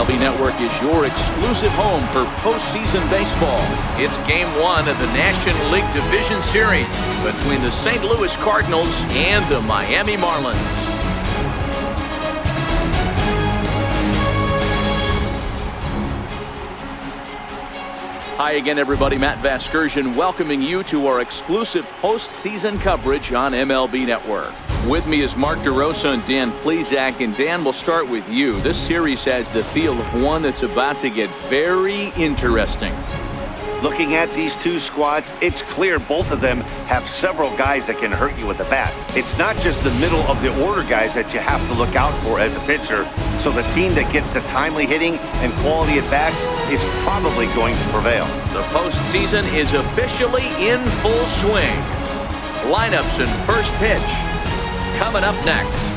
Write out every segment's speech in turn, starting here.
MLB Network is your exclusive home for postseason baseball. It's Game 1 of the National League Division Series between the St. Louis Cardinals and the Miami Marlins. Hi again, everybody. Matt Vasgersian welcoming you to our exclusive postseason coverage on MLB Network. With me is Mark DeRosa and Dan Plesac. And Dan, we'll start with you. This series has the feel of one that's about to get very interesting. Looking at these two squads, it's clear both of them have several guys that can hurt you with the bat. It's not just the middle of the order guys that you have to look out for as a pitcher. So the team that gets the timely hitting and quality at bats is probably going to prevail. The postseason is officially in full swing. Lineups and first pitch coming up next.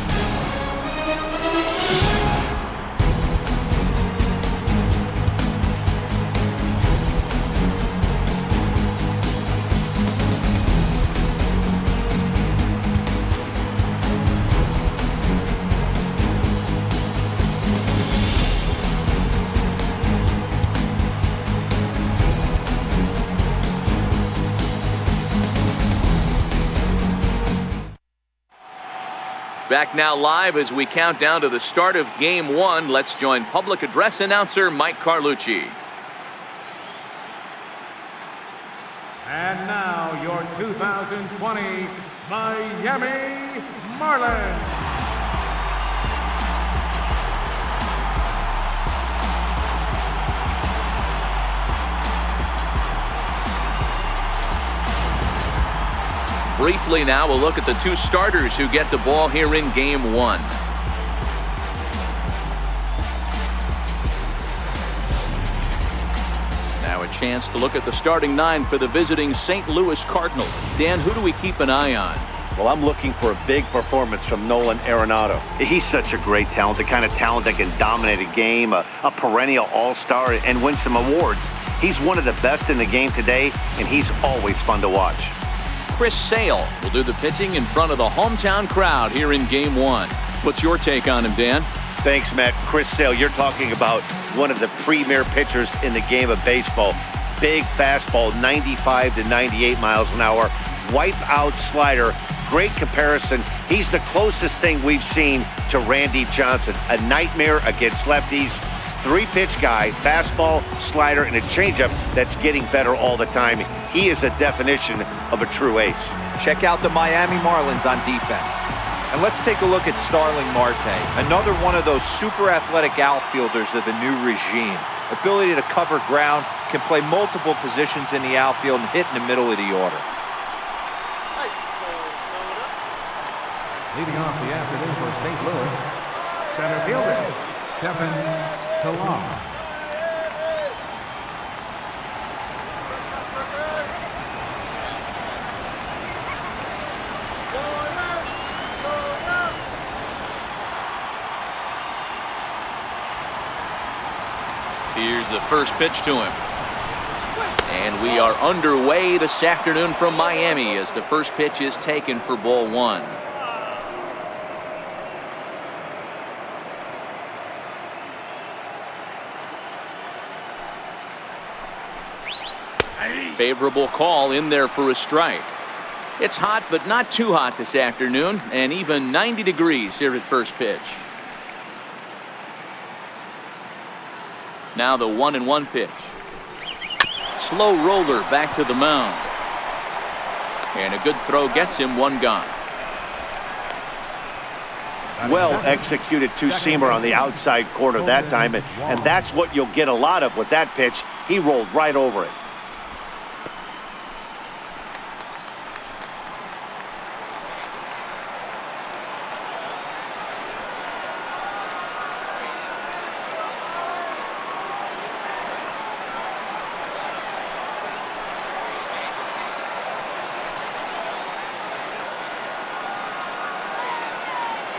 Back now live as we count down to the start of Game 1. Let's join public address announcer Mike Carlucci. And now your 2020 Miami Marlins. Briefly now, we'll look at the two starters who get the ball here in Game 1. Now a chance to look at the starting nine for the visiting St. Louis Cardinals. Dan, who do we keep an eye on? Well, I'm looking for a big performance from Nolan Arenado. He's such a great talent, the kind of talent that can dominate a game, a perennial all-star, and win some awards. He's one of the best in the game today, and he's always fun to watch. Chris Sale will do the pitching in front of the hometown crowd here in Game 1. What's your take on him, Dan? Thanks, Matt. Chris Sale, you're talking about one of the premier pitchers in the game of baseball. Big fastball, 95 to 98 miles an hour. Wipe out slider. Great comparison. He's the closest thing we've seen to Randy Johnson. A nightmare against lefties. Three-pitch guy, fastball, slider, and a changeup that's getting better all the time. He is a definition of a true ace. Check out the Miami Marlins on defense. And let's take a look at Starling Marte, another one of those super athletic outfielders of the new regime. Ability to cover ground, can play multiple positions in the outfield and hit in the middle of the order. Leading off the afternoon for St. Louis, center fielder, Kevin Pillar. Here's the first pitch to him. And we are underway this afternoon from Miami as the first pitch is taken for ball one. Favorable call in there for a strike. It's hot, but not too hot this afternoon, and even 90 degrees here at first pitch. Now the 1-1 pitch. Slow roller back to the mound. And a good throw gets him one gone. Well executed two-seamer on the outside corner that time, and that's what you'll get a lot of with that pitch. He rolled right over it.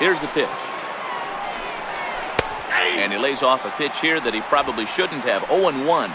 Here's the pitch. And he lays off a pitch here that he probably shouldn't have. 0-1.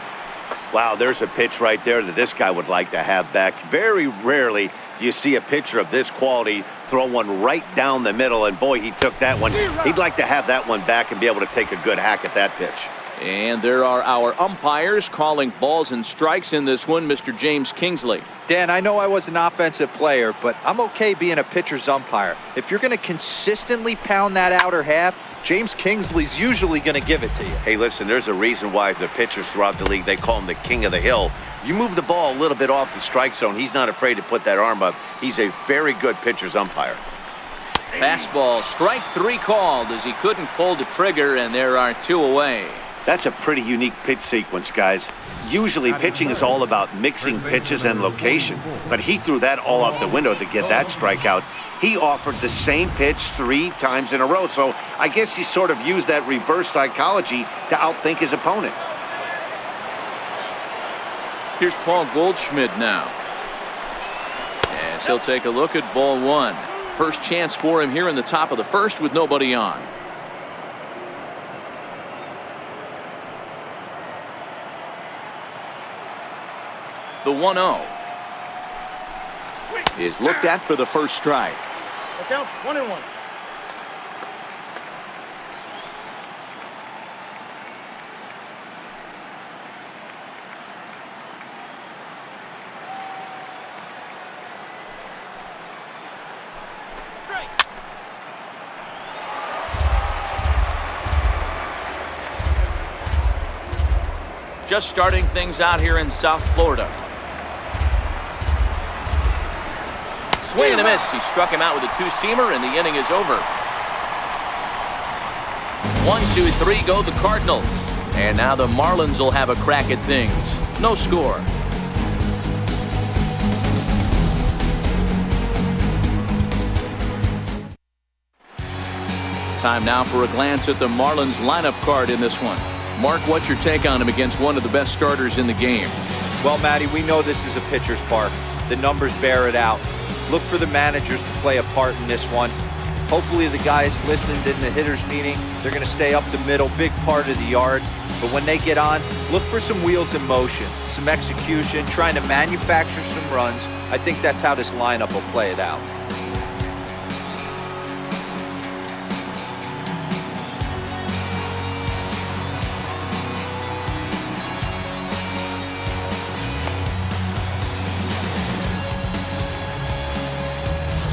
Wow, there's a pitch right there that this guy would like to have back. Very rarely do you see a pitcher of this quality throw one right down the middle, and boy, he took that one. He'd like to have that one back and be able to take a good hack at that pitch. And there are our umpires calling balls and strikes in this one, Mr. James Kingsley. Dan, I know I was an offensive player, but I'm okay being a pitcher's umpire. If you're going to consistently pound that outer half, James Kingsley's usually going to give it to you. Hey, listen, there's a reason why the pitchers throughout the league, they call him the king of the hill. You move the ball a little bit off the strike zone, he's not afraid to put that arm up. He's a very good pitcher's umpire. Fastball, strike 3 called as he couldn't pull the trigger, and there are 2 away. That's a pretty unique pitch sequence, guys. Usually pitching is all about mixing pitches and location, but he threw that all out the window to get that strikeout. He offered the same pitch 3 times in a row, so I guess he sort of used that reverse psychology to outthink his opponent. Here's Paul Goldschmidt now. As he'll take a look at ball 1. First chance for him here in the top of the first with nobody on. The 1-0 is looked at for the first strike. Look out, 1-1. Just starting things out here in South Florida. Swing and a miss. He struck him out with a 2-seamer, and the inning is over. 1, 2, 3 go the Cardinals. And now the Marlins will have a crack at things. No score. Time now for a glance at the Marlins lineup card in this one. Mark, what's your take on him against one of the best starters in the game? Well, Matty, we know this is a pitcher's park. The numbers bear it out. Look for the managers to play a part in this one. Hopefully the guys listened in the hitters meeting. They're going to stay up the middle, big part of the yard. But when they get on, look for some wheels in motion, some execution, trying to manufacture some runs. I think that's how this lineup will play it out.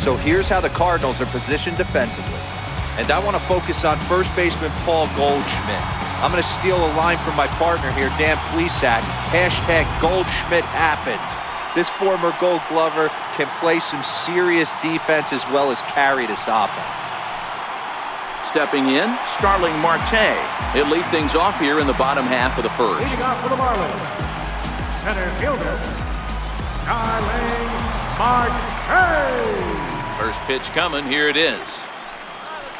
So here's how the Cardinals are positioned defensively. And I want to focus on first baseman Paul Goldschmidt. I'm going to steal a line from my partner here, Dan Plesac. Hashtag Goldschmidt happens. This former Gold Glover can play some serious defense as well as carry this offense. Stepping in, Starling Marte. He'll lead things off here in the bottom half of the first. Leading off for the Marlins, center fielder, Starling Marte. First pitch coming, here it is.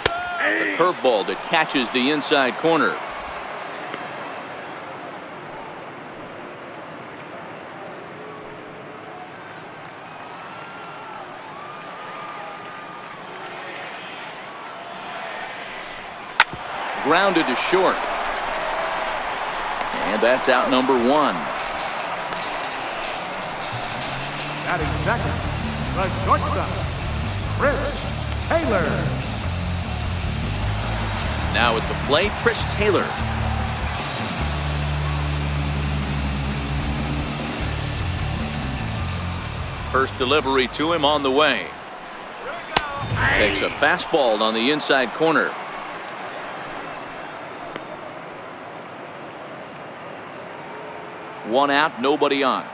The curveball that catches the inside corner. Grounded to short. And that's out number 1. Batting second, the shortstop, Chris Taylor. Now at the plate, Chris Taylor. First delivery to him on the way. Takes a fastball on the inside corner. One out, nobody on.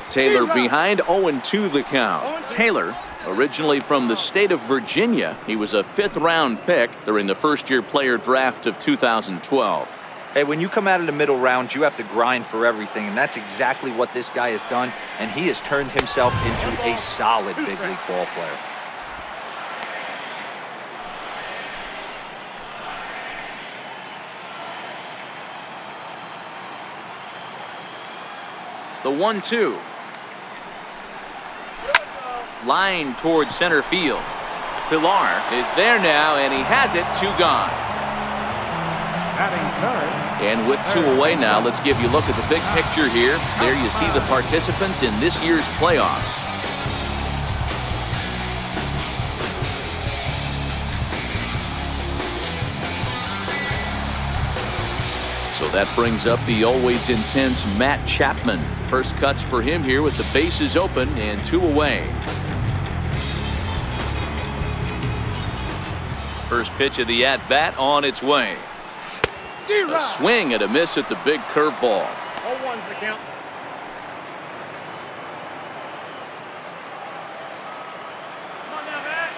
Taylor behind, 0-2 the count. Taylor, originally from the state of Virginia, he was a 5th-round pick during the first-year player draft of 2012. Hey, when you come out of the middle rounds, you have to grind for everything, and that's exactly what this guy has done, and he has turned himself into a solid big league ball player. The 1-2. Line towards center field. Pilar is there now, and he has it. 2 gone. Batting third. And with 2 away now, let's give you a look at the big picture here. There you see the participants in this year's playoffs. that brings up the always intense Matt Chapman. First cuts for him here with the bases open and 2 away. First pitch of the at-bat on its way. A swing and a miss at the big curveball. 0-1's the count. Come on now, Matt.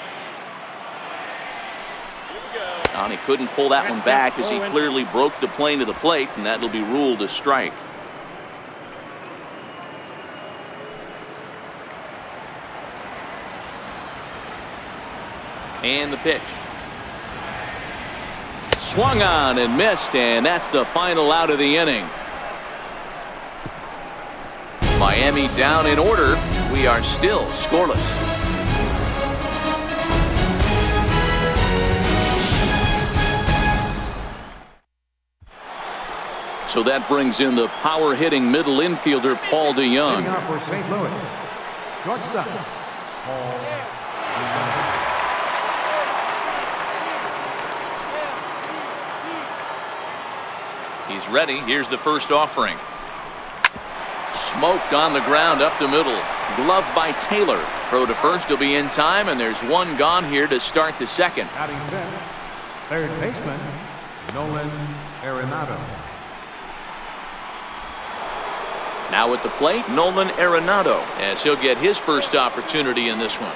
Here we go. And he couldn't pull that one back as he clearly broke the plane to the plate, and that'll be ruled a strike. And the pitch. Swung on and missed, and that's the final out of the inning. Miami down in order. We are still scoreless. So that brings in the power-hitting middle infielder Paul DeYoung. Hitting off for St. Louis. Shortstop, Paul DeYoung. He's ready. Here's the first offering. Smoked on the ground up the middle. Gloved by Taylor. Throw to first will be in time, and there's one gone here to start the second. Batting fifth, third baseman, Nolan Arenado. Now at the plate, Nolan Arenado, as he'll get his first opportunity in this one.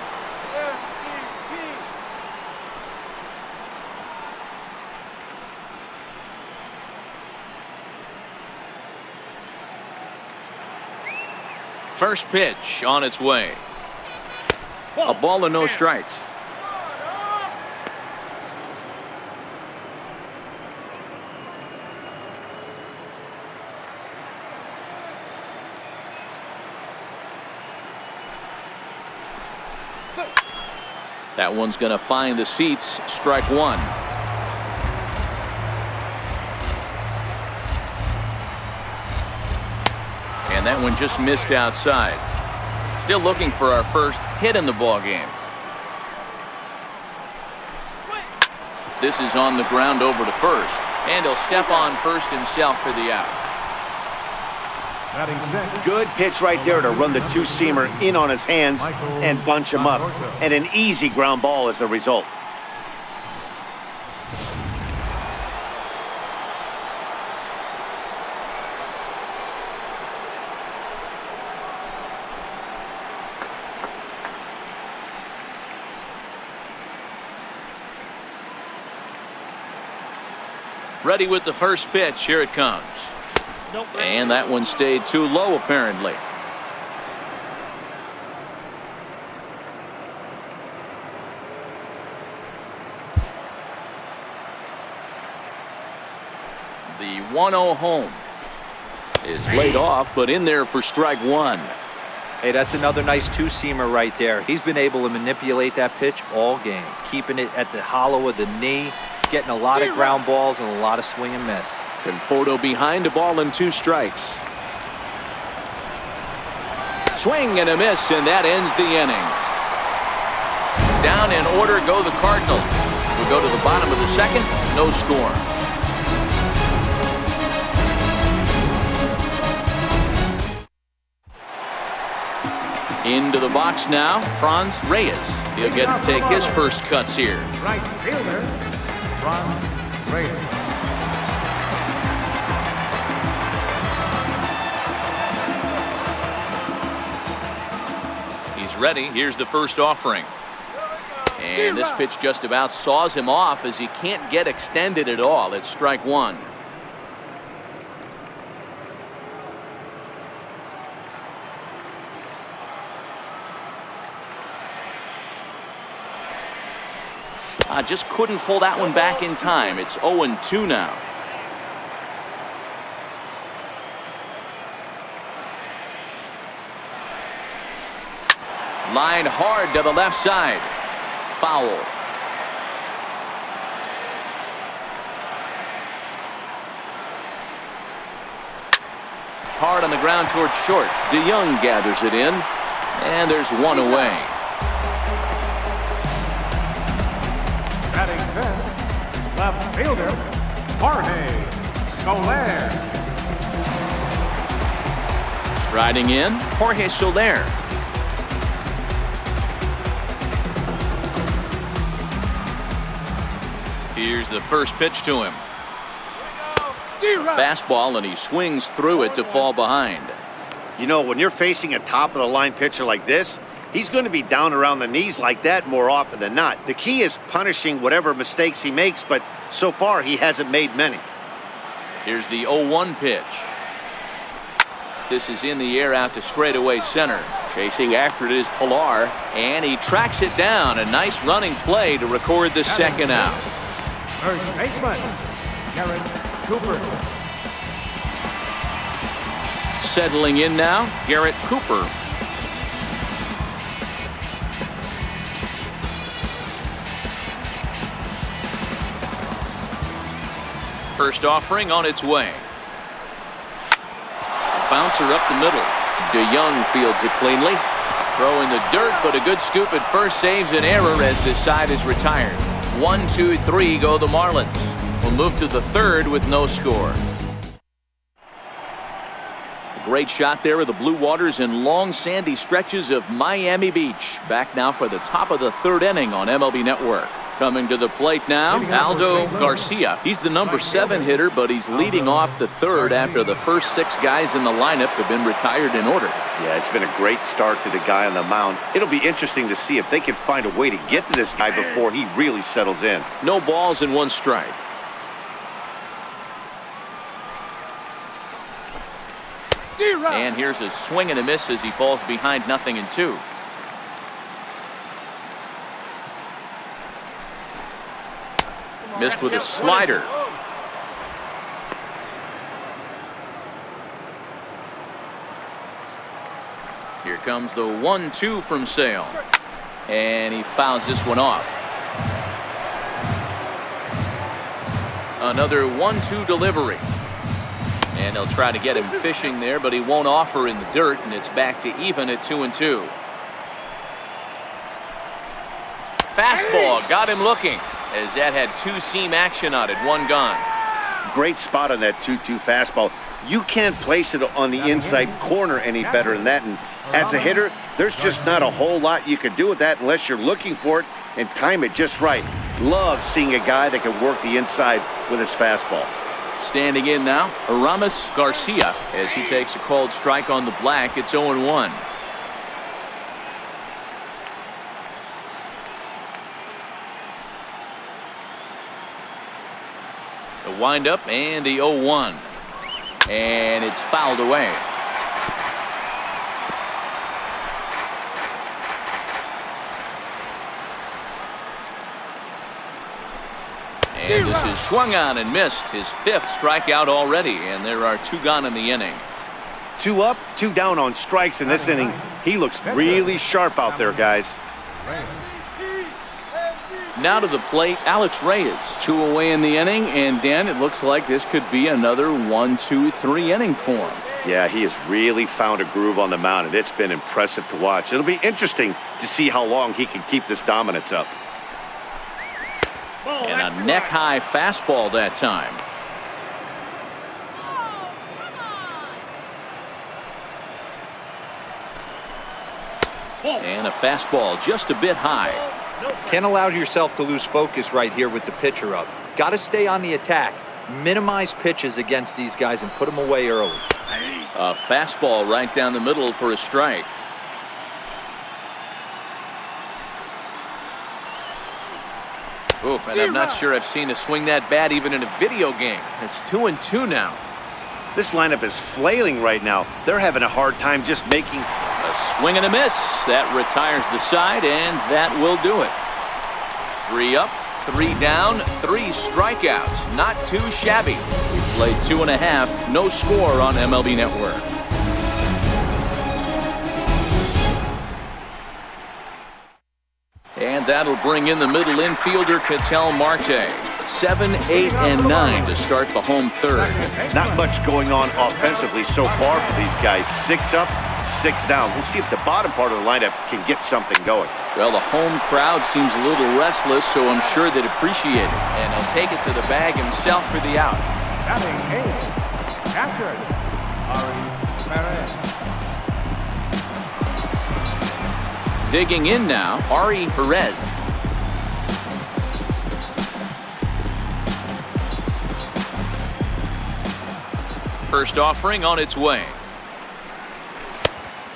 First pitch on its way. A ball and no strikes. That one's going to find the seats. Strike one. And that one just missed outside. Still looking for our first hit in the ball game. This is on the ground over to first, and he'll step on first himself for the out. Good pitch right there to run the two-seamer in on his hands and bunch him up, and an easy ground ball as the result. Ready with the first pitch. Here it comes. And that one stayed too low, apparently. The 1-0 home is laid off, but in there for strike one. Hey, that's another nice two-seamer right there. He's been able to manipulate that pitch all game, keeping it at the hollow of the knee, getting a lot of ground balls and a lot of swing and miss. Conforto behind, a ball and 2 strikes. Swing and a miss, and that ends the inning. Down in order go the Cardinals. We go to the bottom of the second, no score. Into the box now, Reyes. He'll get to take his first cuts here. Right fielder, Reyes. He's ready. Here's the first offering. And this pitch just about saws him off as he can't get extended at all. It's strike one. Just couldn't pull that one back in time. It's 0-2 now. Line hard to the left side. Foul. Hard on the ground towards short. DeYoung gathers it in, and there's one away. Batting fifth, left fielder, Soler. Riding in, Jorge Soler. Here's the first pitch to him. Fastball, and he swings through it to fall behind. You know, when you're facing a top-of-the-line pitcher like this, he's going to be down around the knees like that more often than not. The key is punishing whatever mistakes he makes, but so far he hasn't made many. Here's the 0-1 pitch. This is in the air out to straightaway center. Chasing after it is Pilar, and he tracks it down. A nice running play to record the second out. First baseman, Garrett Cooper. Settling in now, Garrett Cooper. First offering on its way. Bouncer up the middle. DeYoung fields it cleanly. Throw in the dirt, but a good scoop at first saves an error as this side is retired. 1, 2, 3 go the Marlins. We'll move to the third with no score. A great shot there of the Blue Waters and long sandy stretches of Miami Beach. Back now for the top of the third inning on MLB Network. Coming to the plate now, Aldo Garcia. He's the number 7 hitter, but he's leading off the third after the first 6 guys in the lineup have been retired in order. Yeah, it's been a great start to the guy on the mound. It'll be interesting to see if they can find a way to get to this guy before he really settles in. No balls and 1 strike. And here's a swing and a miss as he falls behind 0-2. Missed with a slider. Here comes the 1-2 from Sale. And he fouls this one off. Another 1-2 delivery. And they'll try to get him fishing there, but he won't offer in the dirt, and it's back to even at 2-2. Fastball got him looking, as that had 2-seam action on it, 1 gone. Great spot on that 2-2 fastball. You can't place it on the inside corner any better than that. And as a hitter, there's just not a whole lot you can do with that unless you're looking for it and time it just right. Love seeing a guy that can work the inside with his fastball. Standing in now, Aramis Garcia, as he takes a called strike on the black. It's 0-1. The windup and the 0-1. And it's fouled away. And this is swung on and missed. His 5th strikeout already, and there are 2 gone in the inning. 2 up, 2 down on strikes in this inning. He looks really sharp out there, guys. Now to the plate, Alex Reyes. 2 away in the inning, and Dan, it looks like this could be another 1, 2, 3 inning for him. Yeah, he has really found a groove on the mound, and it's been impressive to watch. It'll be interesting to see how long he can keep this dominance up. And a neck-high fastball that time. And a fastball just a bit high. Can't allow yourself to lose focus right here with the pitcher up. Got to stay on the attack. Minimize pitches against these guys and put them away early. A fastball right down the middle for a strike. Oh, and I'm not sure I've seen a swing that bad even in a video game. It's 2-2 now. This lineup is flailing right now. They're having a hard time just making a swing and a miss. That retires the side, and that will do it. 3 up, 3 down, 3 strikeouts. Not too shabby. We played 2.5. No score on MLB Network. And that'll bring in the middle infielder, Ketel Marte. 7, 8, and 9 to start the home third. Not much going on offensively so far for these guys. 6 up, 6 down. We'll see if the bottom part of the lineup can get something going. Well, the home crowd seems a little restless, so I'm sure they'd appreciate it. And he'll take it to the bag himself for the out. Batting 8th, catcher, Reyes. Digging in now, Reyes. First offering on its way.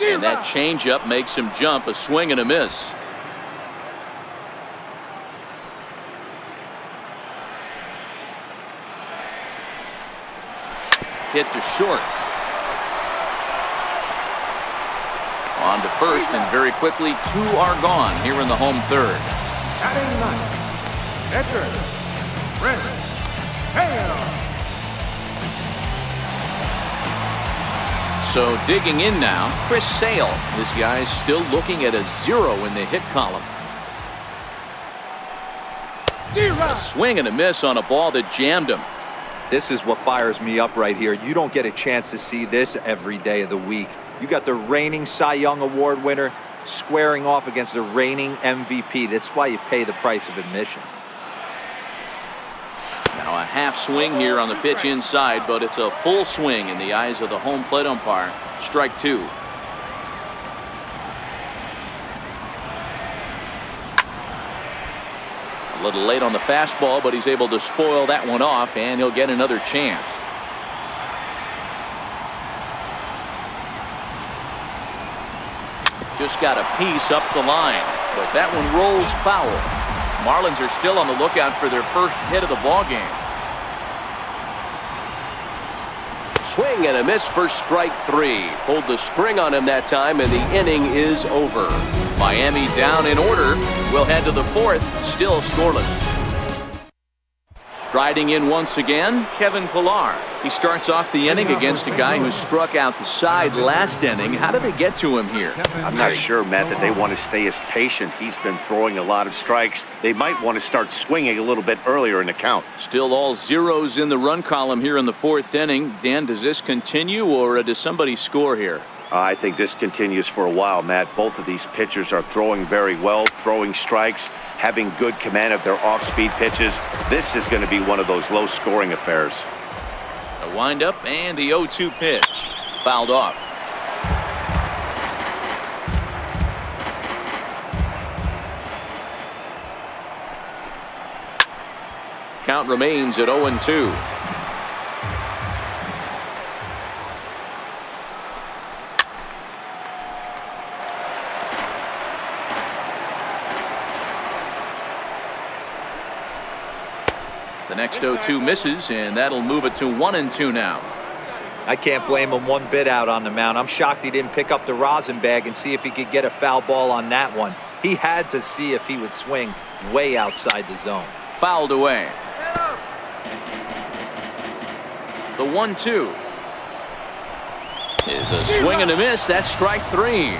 And that changeup makes him jump, a swing and a miss. Hit to short. On to first, and very quickly, 2 are gone here in the home third. Batting 9th, catcher, Reyes. So digging in now, Chris Sale. This guy's still looking at a 0 in the hit column. A swing and a miss on a ball that jammed him. This is what fires me up right here. You don't get a chance to see this every day of the week. You got the reigning Cy Young Award winner squaring off against the reigning MVP. That's why you pay the price of admission. Now a half swing here on the pitch inside, but it's a full swing in the eyes of the home plate umpire. Strike 2. A little late on the fastball, but he's able to spoil that one off, and he'll get another chance. Just got a piece up the line, but that one rolls foul. Marlins are still on the lookout for their first hit of the ball game. Swing and a miss for strike 3. Pulled the string on him that time, and the inning is over. Miami down in order. We'll head to the 4th, still scoreless. Striding in once again, Kevin Pillar. He starts off the inning against a guy who struck out the side last inning. How did they get to him here? I'm not sure, Matt, that they want to stay as patient. He's been throwing a lot of strikes. They might want to start swinging a little bit earlier in the count. Still all zeros in the run column here in the 4th inning. Dan, does this continue, or does somebody score here? I think this continues for a while, Matt. Both of these pitchers are throwing very well, throwing strikes, having good command of their off-speed pitches. This is going to be one of those low-scoring affairs. The windup and the 0-2 pitch. Fouled off. Count remains at 0-2. The next 0-2 misses, and that'll move it to 1-2 now. I can't blame him one bit out on the mound. I'm shocked he didn't pick up the rosin bag and see if he could get a foul ball on that one. He had to see if he would swing way outside the zone. Fouled away. The 1-2 is a swing and a miss. That's strike 3.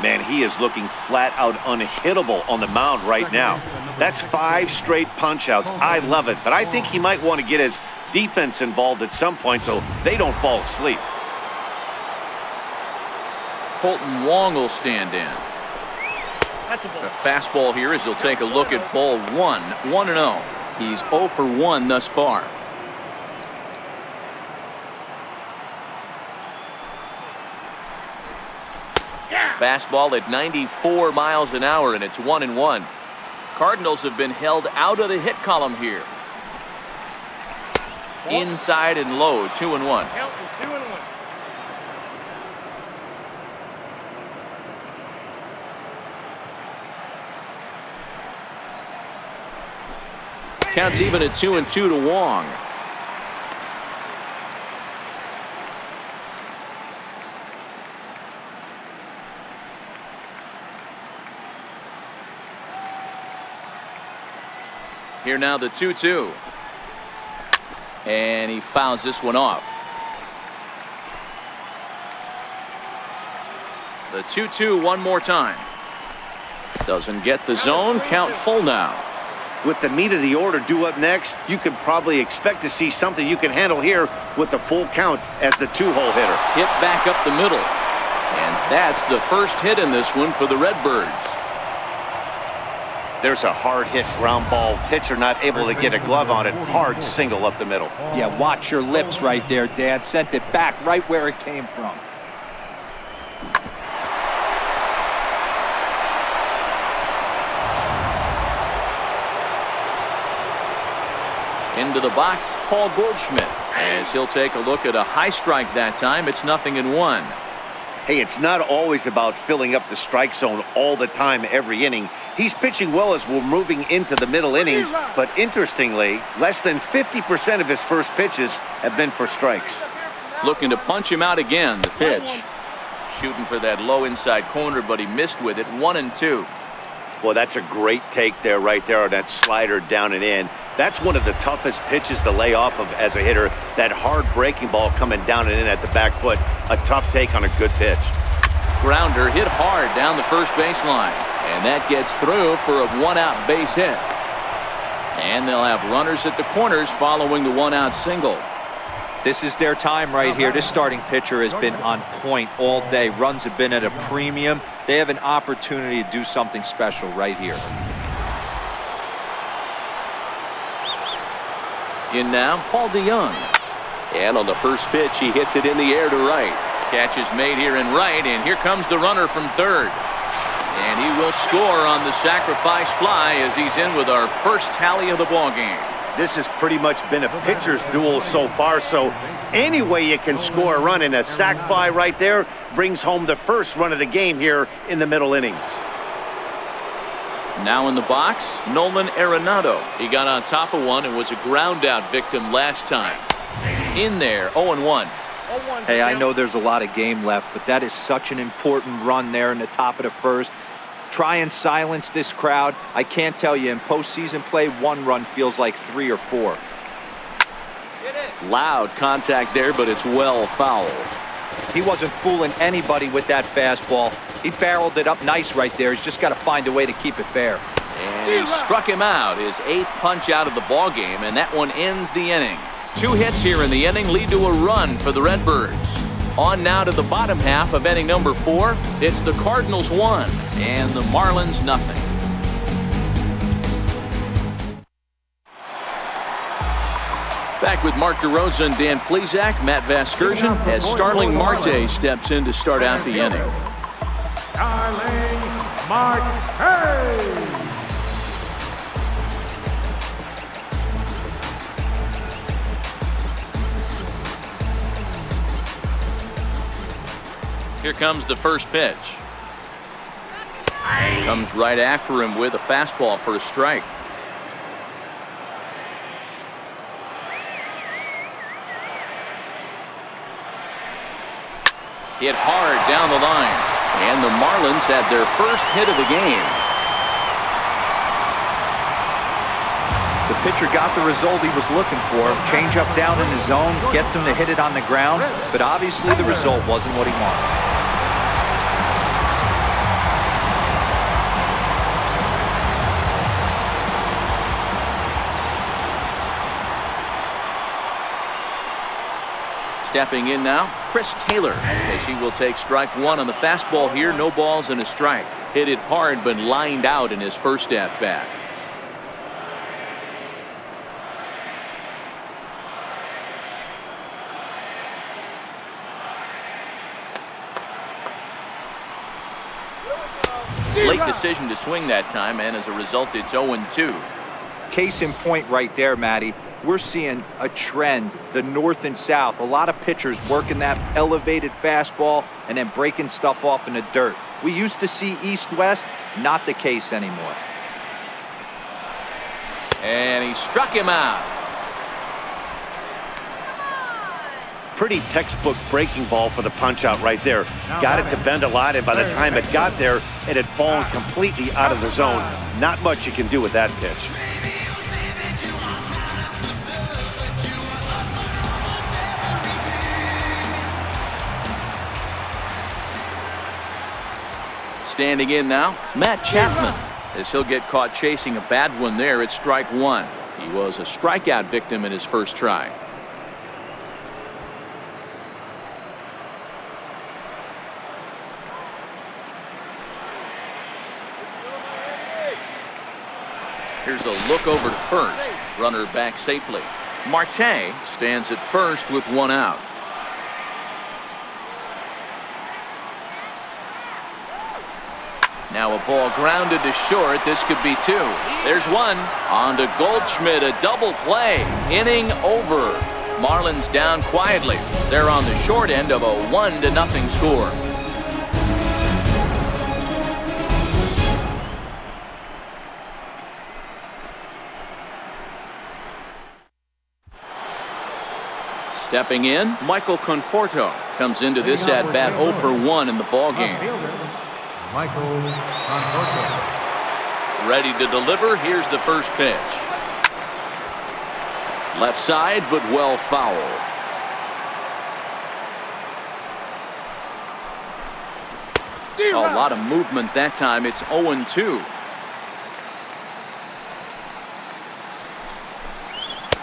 Man, he is looking flat out unhittable on the mound right now. That's 5 straight punch-outs. I love it, but I think he might want to get his defense involved at some point so they don't fall asleep. Colton Wong will stand in. That's a ball. A fastball here as he'll take a look at ball 1. 1-0. He's 0 for 1 thus far. Fastball at 94 miles an hour, and it's 1-1. Cardinals have been held out of the hit column here. Inside and low, 2-1. Count is 2-1. Counts even at 2-2 to Wong. Here now the 2-2. And he fouls this one off. The 2-2 one more time. Doesn't get the zone. Count full now. With the meat of the order due up next, you could probably expect to see something you can handle here with the full count as the 2-hole hitter. Hit back up the middle. And that's the first hit in this one for the Redbirds. There's a hard hit ground ball. Pitcher not able to get a glove on it. Hard single up the middle. Yeah, watch your lips right there, Dad. Sent it back right where it came from. Into the box, Paul Goldschmidt, as he'll take a look at a high strike that time. It's 0-1. Hey, it's not always about filling up the strike zone all the time every inning. He's pitching well as we're moving into the middle innings, but interestingly, less than 50% of his first pitches have been for strikes. Looking to punch him out again, the pitch. Shooting for that low inside corner, but he missed with it. 1-2. Well, that's a great take there, right there, on that slider down and in. That's one of the toughest pitches to lay off of as a hitter. That hard breaking ball coming down and in at the back foot. A tough take on a good pitch. Grounder hit hard down the first baseline, and that gets through for a one-out base hit. And they'll have runners at the corners following the one-out single. This is their time right here. This starting pitcher has been on point all day. Runs have been at a premium. They have an opportunity to do something special right here. In now, Paul DeYoung. And on the first pitch, he hits it in the air to right. Catch is made here in right, and here comes the runner from third. And he will score on the sacrifice fly as he's in with our first tally of the ballgame. This has pretty much been a pitcher's duel so far, so any way you can score a run, and a sac fly right there brings home the first run of the game here in the middle innings. Now in the box, Nolan Arenado. He got on top of one and was a ground out victim last time. In there, 0-1. Hey, I know there's a lot of game left, but that is such an important run there in the top of the first. Try and silence this crowd. I can't tell you, in postseason play, one run feels like 3 or 4. Loud contact there, but it's well fouled. He wasn't fooling anybody with that fastball. He barreled it up nice right there. He's just got to find a way to keep it fair. And he struck him out, his 8th punch out of the ballgame, and that one ends the inning. 2 hits here in the inning lead to a run for the Redbirds. On now to the bottom half of inning number 4. It's the Cardinals 1 and the Marlins nothing. Back with Mark DeRosa and Dan Plesac, Matt Vasgersian, as Starling Marte steps in to start out the inning. Starling Marte. Here comes the first pitch. Comes right after him with a fastball for a strike. Hit hard down the line. And the Marlins had their first hit of the game. The pitcher got the result he was looking for. Change up down in the zone, gets him to hit it on the ground, but obviously the result wasn't what he wanted. Stepping in now, Chris Taylor, as he will take strike 1 on the fastball here. No balls and a strike. Hit it hard, but lined out in his first at-bat. Late decision to swing that time, and as a result, it's 0-2. Case in point right there, Matty. We're seeing a trend, the north and south. A lot of pitchers working that elevated fastball and then breaking stuff off in the dirt. We used to see east-west, not the case anymore. And he struck him out. Pretty textbook breaking ball for the punch out right there. Got it to bend a lot, and by the time it got there, it had fallen completely out of the zone. Not much you can do with that pitch. Standing in now, Matt Chapman, as he'll get caught chasing a bad one there at strike 1. He was a strikeout victim in his first try. Here's a look over to first. Runner back safely. Marte stands at first with one out. Now a ball grounded to short. This could be two. There's one. On to Goldschmidt. A double play. Inning over. Marlins down quietly. They're on the short end of a 1-0 score. Stepping in, Michael Conforto comes into this at-bat 0 for 1 in the ballgame. Michael Conforto. Ready to deliver. Here's the first pitch. Left side, but well foul. A lot of movement that time. It's 0-2.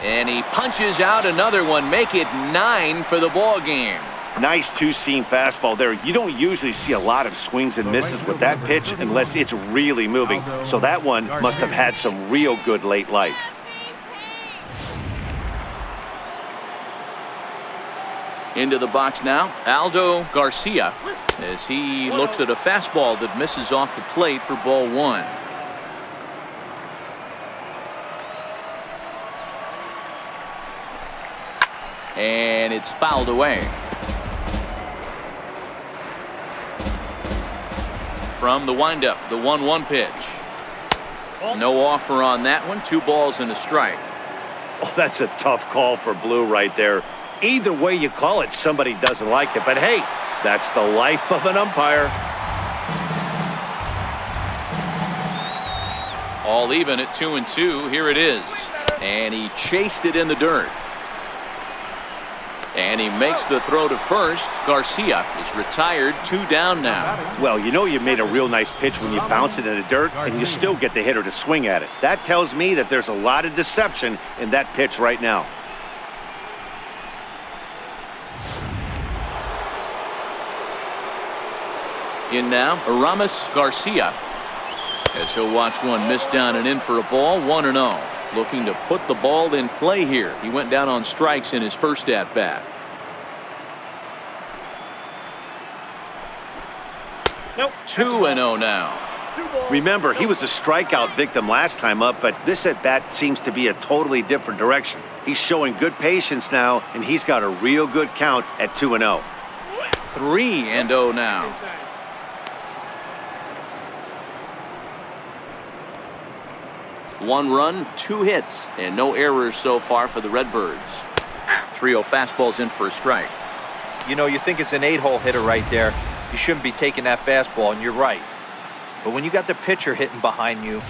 And he punches out another one. Make it 9 for the ball game. Nice two-seam fastball there. You don't usually see a lot of swings and misses with that pitch unless it's really moving. So that one must have had some real good late life. Into the box now, Aldo Garcia, as he looks at a fastball that misses off the plate for ball 1. And it's fouled away. From the windup, the 1-1 pitch. No offer on that one. 2 balls and a strike. Oh, that's a tough call for Blue right there. Either way you call it, somebody doesn't like it. But hey, that's the life of an umpire. All even at 2-2. Here it is. And he chased it in the dirt. And he makes the throw to first. Garcia is retired. 2 down now. Well, you know you made a real nice pitch when you bounce it in the dirt and you still get the hitter to swing at it. That tells me that there's a lot of deception in that pitch right now. In now, Aramis Garcia, as he'll watch one miss down and in for a ball. 1-0. Looking to put the ball in play here. He went down on strikes in his first at-bat. Nope. 2-0 now. Remember, he was a strikeout victim last time up, but this at-bat seems to be a totally different direction. He's showing good patience now, and he's got a real good count at 2-0. 3-0 now. One run, 2 hits, and no errors so far for the Redbirds. 3-0 fastball's in for a strike. You know, you think it's an 8-hole hitter right there. You shouldn't be taking that fastball, and you're right. But when you got the pitcher hitting behind you,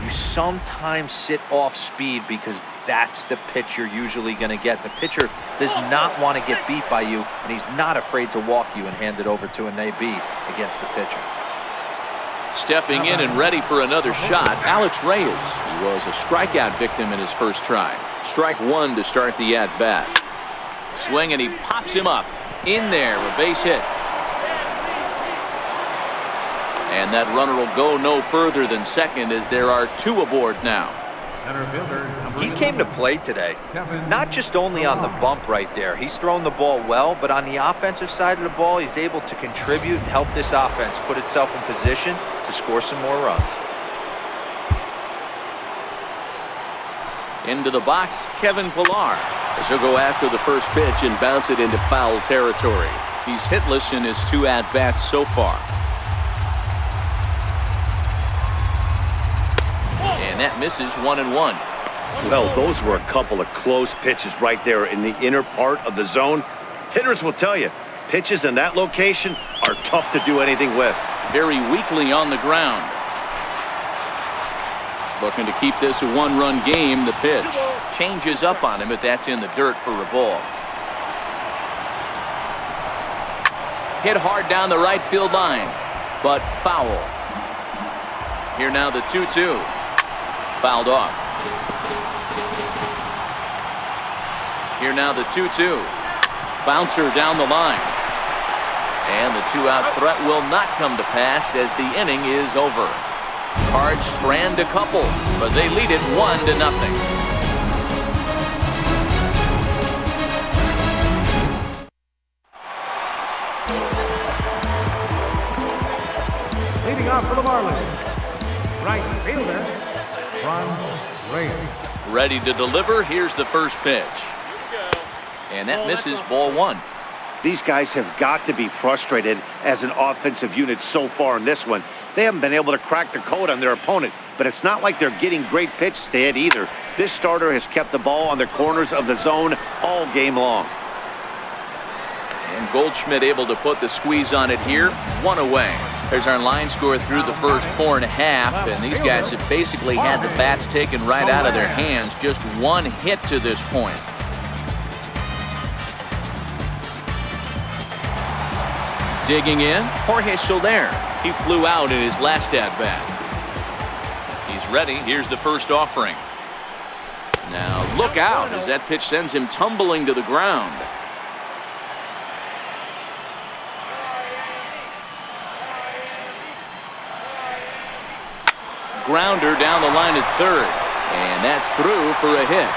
you sometimes sit off speed because that's the pitch you're usually going to get. The pitcher does not want to get beat by you, and he's not afraid to walk you and hand it over to an AB against the pitcher. Stepping in and ready for another shot, Alex Reyes. He was a strikeout victim in his first try. Strike 1 to start the at-bat. Swing, and he pops him up. In there, a base hit. And that runner will go no further than second as there are 2 aboard now. He came to play today, not just only on the bump right there. He's thrown the ball well, but on the offensive side of the ball, he's able to contribute and help this offense put itself in position to score some more runs. Into the box, Kevin Pillar, as he'll go after the first pitch and bounce it into foul territory. He's hitless in his 2 at-bats so far. And that misses 1-1. Well, those were a couple of close pitches right there in the inner part of the zone. Hitters will tell you, pitches in that location are tough to do anything with. Very weakly on the ground. Looking to keep this a 1-run game. The pitch changes up on him, but that's in the dirt for a ball. Hit hard down the right field line, but foul. Here now the 2-2. Fouled off. Here now the 2-2. Bouncer down the line. And the 2-out threat will not come to pass as the inning is over. Cards strand a couple, but they lead it 1-0. Leading off for the Marlins, right fielder, Reyes. Ready to deliver. Here's the first pitch. And that misses, ball 1. These guys have got to be frustrated as an offensive unit so far in this one. They haven't been able to crack the code on their opponent, but it's not like they're getting great pitches to hit either. This starter has kept the ball on the corners of the zone all game long. And Goldschmidt able to put the squeeze on it here. 1 away. There's our line score through the first 4.5, and these guys have basically had the bats taken right out of their hands. Just 1 hit to this point. Digging in, Jorge Soler. He flew out in his last at-bat. He's ready. Here's the first offering. Now look out as that pitch sends him tumbling to the ground. Grounder down the line at third, and that's through for a hit.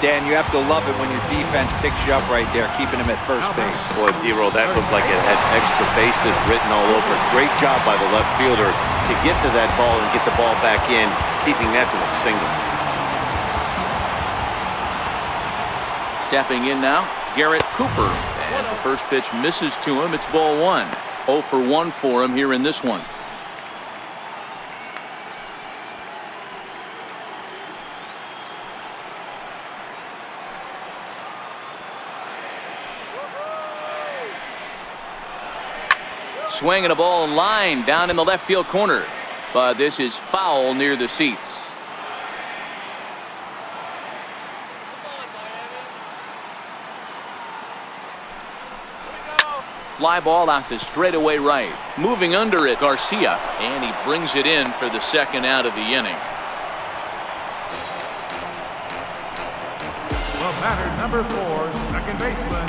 Dan, you have to love it when your defense picks you up right there, keeping him at first base. Boy, D-Roll, that looked like it had extra bases written all over it. Great job by the left fielder to get to that ball and get the ball back in, keeping that to a single. Stepping in now, Garrett Cooper. As the first pitch misses to him, it's ball 1. 0 for 1 for him here in this one. Swinging a ball line down in the left field corner, but this is foul near the seats. Fly ball out to straightaway right. Moving under it, Garcia, and he brings it in for the second out of the inning. Well, batter number 4, second baseman,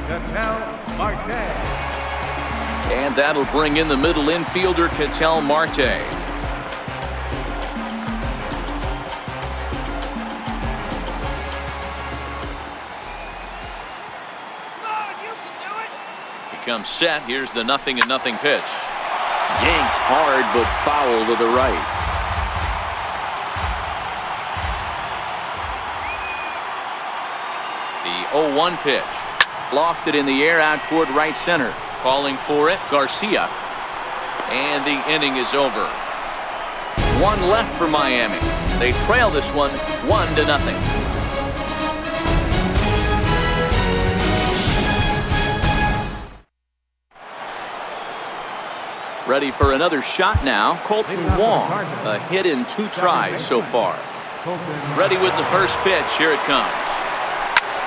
Ketel Marte. And that'll bring in the middle infielder, Ketel Marte. Comes set. Here's the 0-0 pitch. Yanked hard, but foul to the right. The 0-1 pitch. Lofted in the air out toward right center. Calling for it, Garcia. And the inning is over. 1 left for Miami. They trail this one 1-0. Ready for another shot now. Colton Wong, a hit in 2 tries so far. Ready with the first pitch. Here it comes.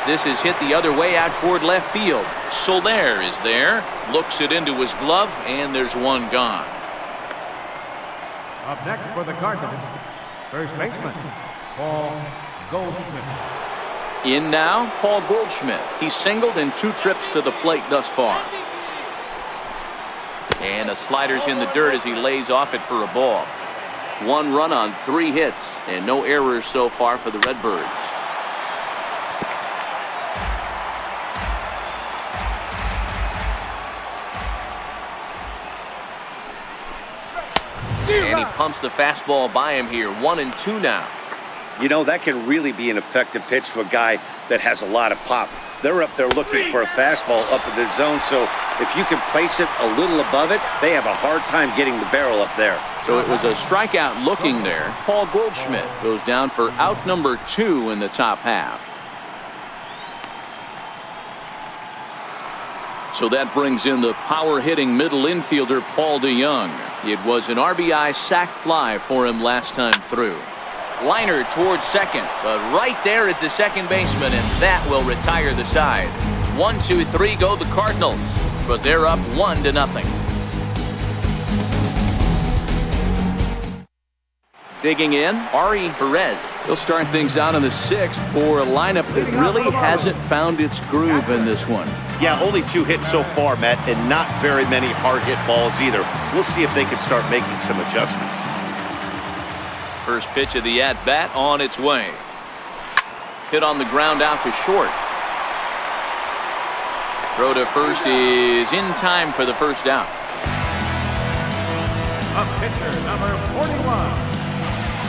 This is hit the other way out toward left field. Soler is there. Looks it into his glove, and there's 1 gone. Up next for the Cardinals, first baseman, Paul Goldschmidt. In now, Paul Goldschmidt. He's singled in 2 trips to the plate thus far. And a slider's in the dirt as he lays off it for a ball. 1 run on 3 hits, and no errors so far for the Redbirds. And he pumps the fastball by him here. 1-2 now. You know, that can really be an effective pitch to a guy that has a lot of pop. They're up there looking for a fastball up in the zone, so if you can place it a little above it, they have a hard time getting the barrel up there. So it was a strikeout looking there. Paul Goldschmidt goes down for out number 2 in the top half. So that brings in the power-hitting middle infielder, Paul DeYoung. It was an RBI sac fly for him last time through. Liner towards second, but right there is the second baseman, and that will retire the side. 1, 2, 3 go the Cardinals, but they're up 1-0. Digging in, Reyes. He'll start things out in the 6th for a lineup that really hasn't found its groove in this one. Yeah, only 2 hits so far, Matt, and not very many hard hit balls either. We'll see if they can start making some adjustments. First pitch of the at-bat on its way. Hit on the ground out to short. Throw to first is in time for the first out. A pitcher, number 41,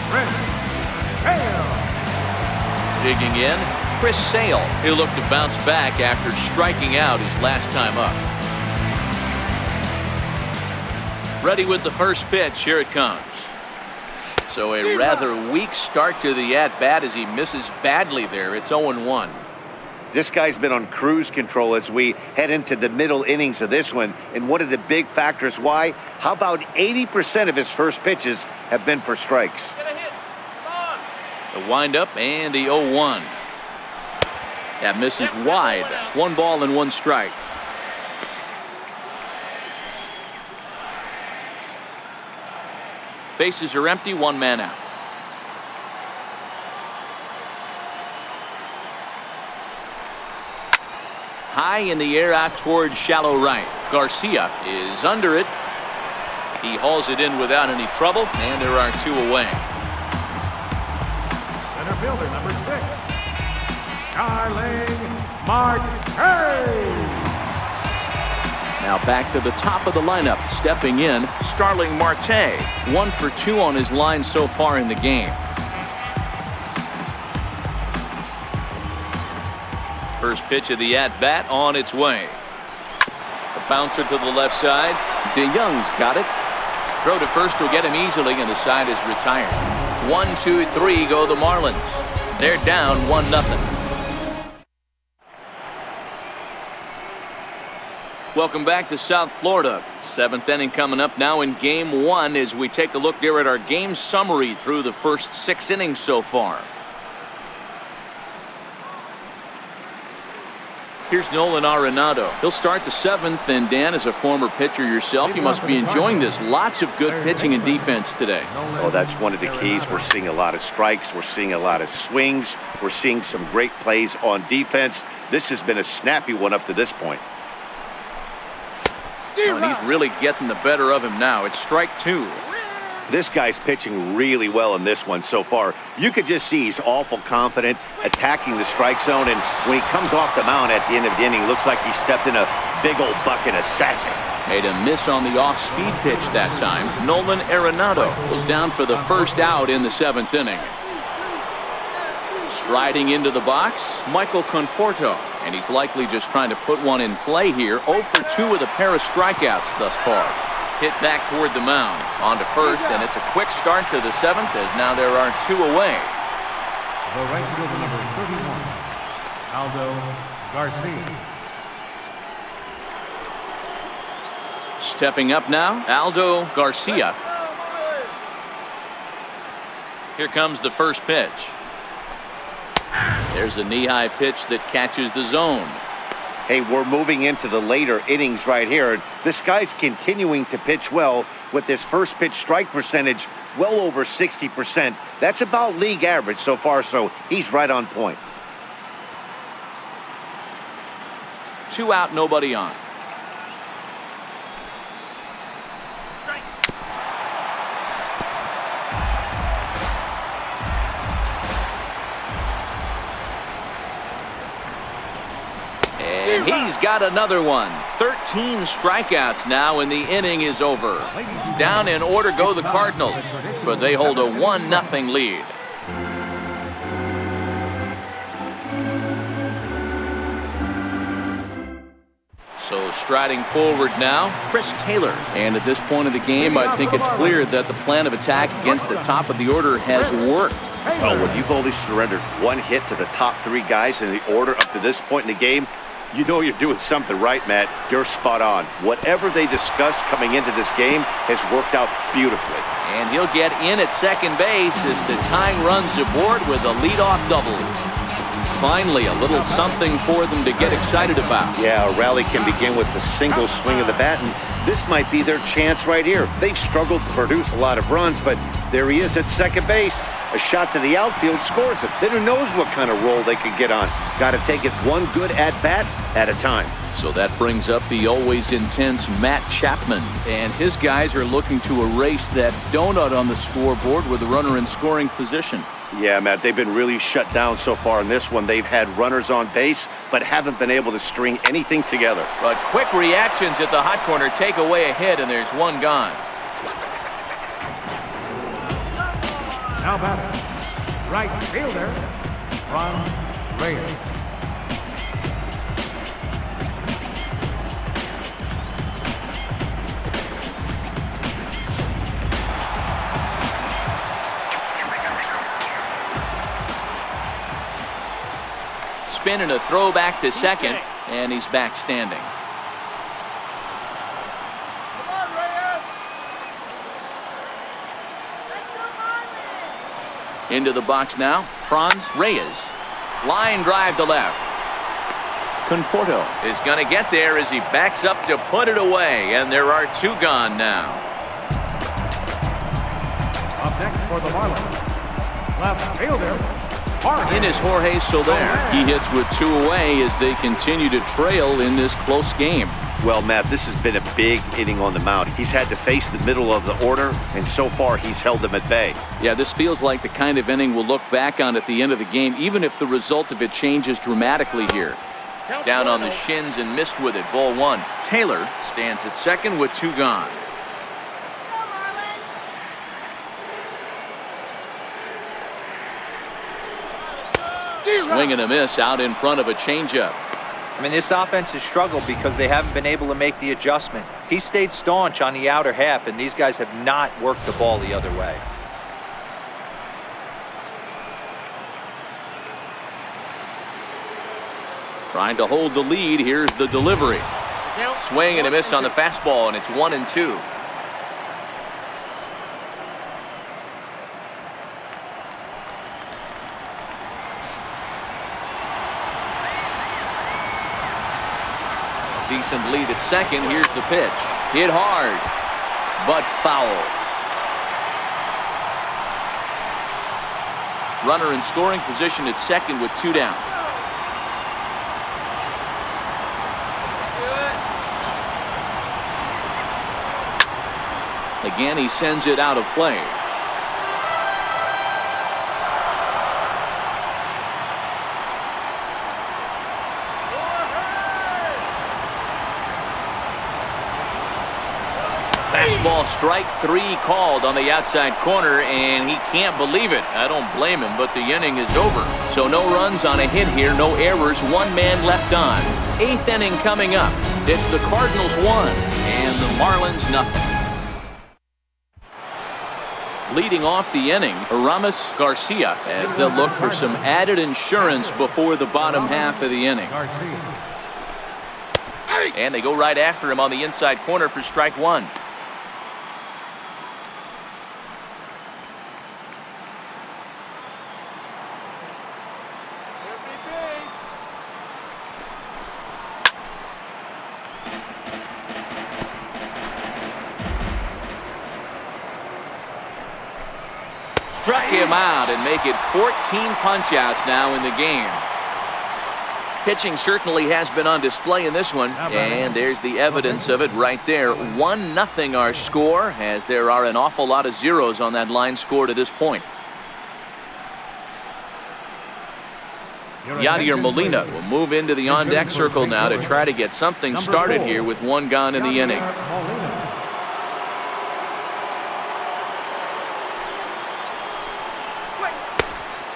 Reyes. Digging in, Reyes. He'll look to bounce back after striking out his last time up. Ready with the first pitch. Here it comes. So a rather weak start to the at-bat as he misses badly there. It's 0-1. This guy's been on cruise control as we head into the middle innings of this one. And one of the big factors why, how about 80% of his first pitches have been for strikes? The windup and the 0-1. That misses wide. 1 ball and 1 strike. Bases are empty, 1 man out. High in the air out towards shallow right. Garcia is under it. He hauls it in without any trouble, and there are 2 away. Center fielder, number 6, Marquez. Now back to the top of the lineup. Stepping in, Starling Marte. 1 for 2 on his line so far in the game. First pitch of the at-bat on its way. A bouncer to the left side. DeYoung's got it. Throw to first will get him easily, and the side is retired. 1, 2, 3 go the Marlins. They're down 1-0. Welcome back to South Florida. 7th inning coming up now in Game 1 as we take a look there at our game summary through the first 6 innings so far. Here's Nolan Arenado. He'll start the 7th, and Dan, as a former pitcher yourself, you must be enjoying this. Lots of good pitching and defense today. Oh, that's one of the keys. We're seeing a lot of strikes. We're seeing a lot of swings. We're seeing some great plays on defense. This has been a snappy one up to this point. And he's really getting the better of him now. It's strike 2. This guy's pitching really well in this one so far. You could just see he's awful confident, attacking the strike zone, and when he comes off the mound at the end of the inning, looks like he stepped in a big old bucket assassin. Made a miss on the off-speed pitch that time. Nolan Arenado was down for the first out in the 7th inning. Striding into the box, Michael Conforto, and he's likely just trying to put one in play here. 0 for 2 with a pair of strikeouts thus far. Hit back toward the mound. On to first, and it's a quick start to the 7th as now there are 2 away. The right fielder, number 31, Aldo Garcia. Stepping up now, Aldo Garcia. Here comes the first pitch. There's a knee-high pitch that catches the zone. Hey, we're moving into the later innings right here. This guy's continuing to pitch well with his first pitch strike percentage well over 60%. That's about league average so far, so he's right on point. 2 out, nobody on. And he's got another one. 13 strikeouts now, and the inning is over. Down in order go the Cardinals, but they hold a 1-0 lead. So striding forward now, Chris Taylor. And at this point of the game, I think it's clear that the plan of attack against the top of the order has worked. Oh, when you've only surrendered 1 hit to the top 3 guys in the order up to this point in the game, you know you're doing something right, Matt. You're spot on. Whatever they discussed coming into this game has worked out beautifully. And he'll get in at second base as the tying runs aboard with a leadoff double. Finally, a little something for them to get excited about. Yeah, a rally can begin with a single swing of the bat, and this might be their chance right here. They've struggled to produce a lot of runs, but there he is at second base. A shot to the outfield scores it. Then who knows what kind of roll they could get on. Got to take it one good at-bat at a time. So that brings up the always intense Matt Chapman. And his guys are looking to erase that donut on the scoreboard with a runner in scoring position. Yeah, Matt, they've been really shut down so far in this one. They've had runners on base, but haven't been able to string anything together. But quick reactions at the hot corner take away a hit, and there's one gone. Now batting, right fielder, Reyes. Spin and a throw back to second, and he's back standing. Into the box now, Reyes. Line drive to left. Conforto is going to get there as he backs up to put it away, and there are two gone now. Up next for the Marlins, left fielder, In is Jorge Soler. He hits with two away as they continue to trail in this close game. Well, Matt, this has been a big inning on the mound. He's had to face the middle of the order, and so far he's held them at bay. Yeah, this feels like the kind of inning we'll look back on at the end of the game, even if the result of it changes dramatically here. Down on the shins and missed with it. Ball one. Taylor stands at second with two gone. Swing and a miss out in front of a changeup. I mean, this offense has struggled because they haven't been able to make the adjustment. He stayed staunch on the outer half, and these guys have not worked the ball the other way. Trying to hold the lead. Here's the delivery. Swing and a miss on the fastball, and it's 1-2. Decent lead at second. Here's the pitch. Hit hard, but foul. Runner in scoring position at second with two down. Again, he sends it out of play. Fastball strike three called on the outside corner, and he can't believe it. I don't blame him, but the inning is over. So no runs on a hit here, no errors, one man left on. Eighth inning coming up. It's the Cardinals 1 and the Marlins nothing. Leading off the inning, Aramis Garcia, as they'll look for some added insurance before the bottom half of the inning. And they go right after him on the inside corner for strike one. Struck him out and make it 14 punch-outs now in the game. Pitching certainly has been on display in this one, and there's the evidence of it right there. 1-0 our score, as there are an awful lot of zeros on that line score to this point. Yadier Molina will move into the on-deck circle now to try to get something started here with one gone in the inning.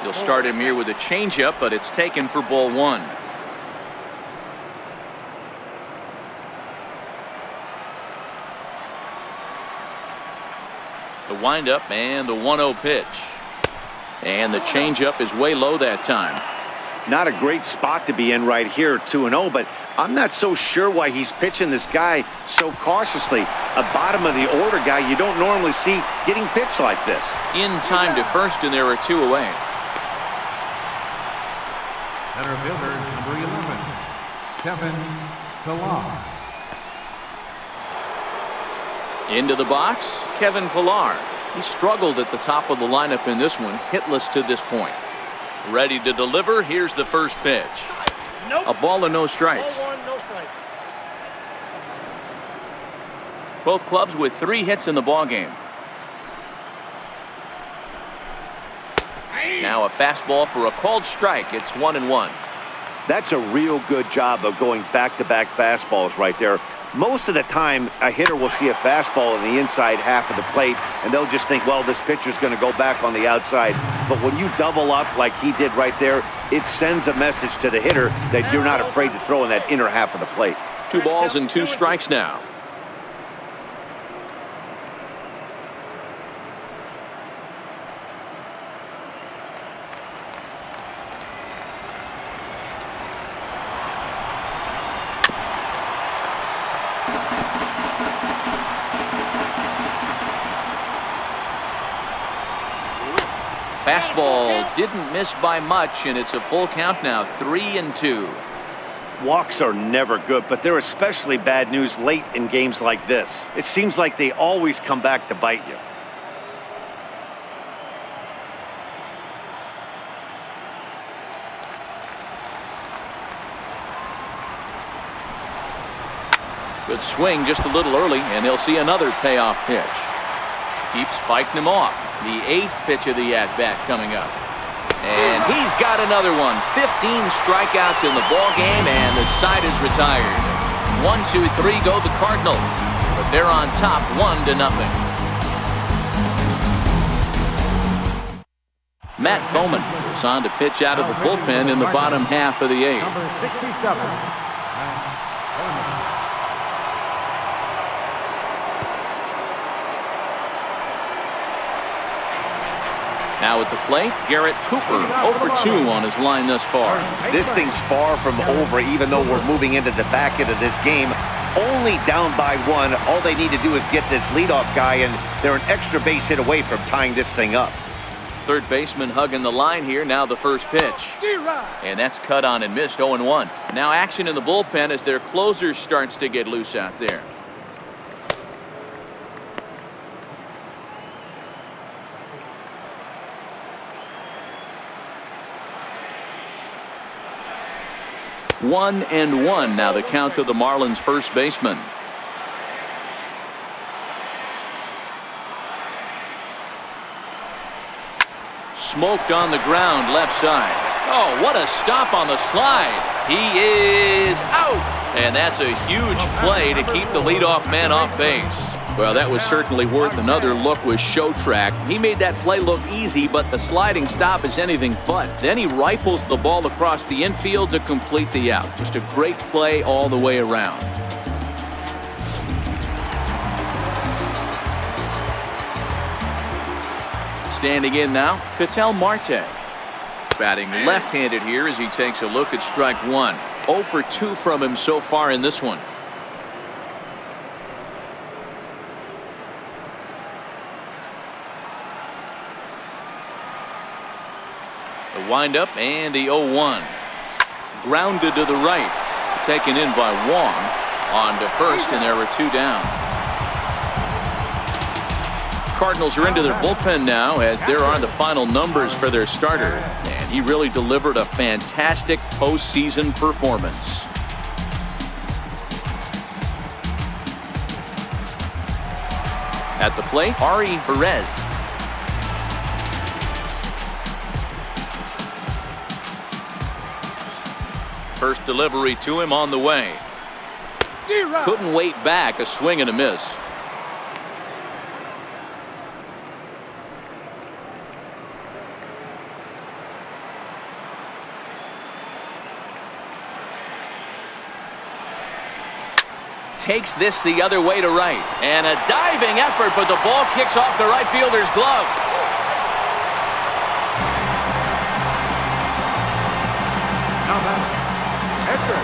You'll start him here with a changeup, but it's taken for ball one. The windup and the 1-0 pitch. And the changeup is way low that time. Not a great spot to be in right here, 2-0, but I'm not so sure why he's pitching this guy so cautiously. A bottom of the order guy you don't normally see getting pitched like this. In time to first, and there are two away. Center fielder, number 11, Kevin Pillar. Into the box, Kevin Pillar. He struggled at the top of the lineup in this one, hitless to this point. Ready to deliver. Here's the first pitch. Nope. A ball and no strikes. Ball one, no strike. Both clubs with 3 hits in the ballgame. Now a fastball for a called strike. It's 1-1. That's a real good job of going back-to-back fastballs right there. Most of the time, a hitter will see a fastball in the inside half of the plate, and they'll just think, well, this pitcher's going to go back on the outside. But when you double up like he did right there, it sends a message to the hitter that you're not afraid to throw in that inner half of the plate. 2 balls and 2 strikes now. Fastball didn't miss by much, and it's a full count now, 3-2. Walks are never good, but they're especially bad news late in games like this. It seems like they always come back to bite you. Good swing just a little early, and he'll see another payoff pitch. Keeps fighting him off. The 8th pitch of the at-bat coming up. And he's got another one. 15 strikeouts in the ballgame, and the side is retired. 1, 2, 3 go the Cardinals, but they're on top 1-0. Matt Bowman is on to pitch out of the bullpen in the bottom half of the 8th. Number 67. Now at the plate, Garrett Cooper, 0 for 2 on his line thus far. This thing's far from over, even though we're moving into the back end of this game. Only down by 1. All they need to do is get this leadoff guy, and they're an extra base hit away from tying this thing up. Third baseman hugging the line here. Now the first pitch. And that's cut on and missed, 0-1. Now action in the bullpen as their closer starts to get loose out there. One and one now the count to the Marlins first baseman. Smoked on the ground left side. Oh, what a stop on the slide. He is out. And that's a huge play to keep the leadoff man off base. Well, that was certainly worth another look with Show Track. He made that play look easy, but the sliding stop is anything but. Then he rifles the ball across the infield to complete the out. Just a great play all the way around. Standing in now, Ketel Marte. Batting left-handed here as he takes a look at strike 1. 0 for 2 from him so far in this one. The windup and the 0-1. Grounded to the right. Taken in by Wong. On to first, and there are 2 down. Cardinals are into their bullpen now as there are the final numbers for their starter. And he really delivered a fantastic postseason performance. At the plate, Reyes. First delivery to him on the way. Couldn't wait back. A swing and a miss. Takes this the other way to right. And a diving effort, but the ball kicks off the right fielder's glove. Now that's Edgar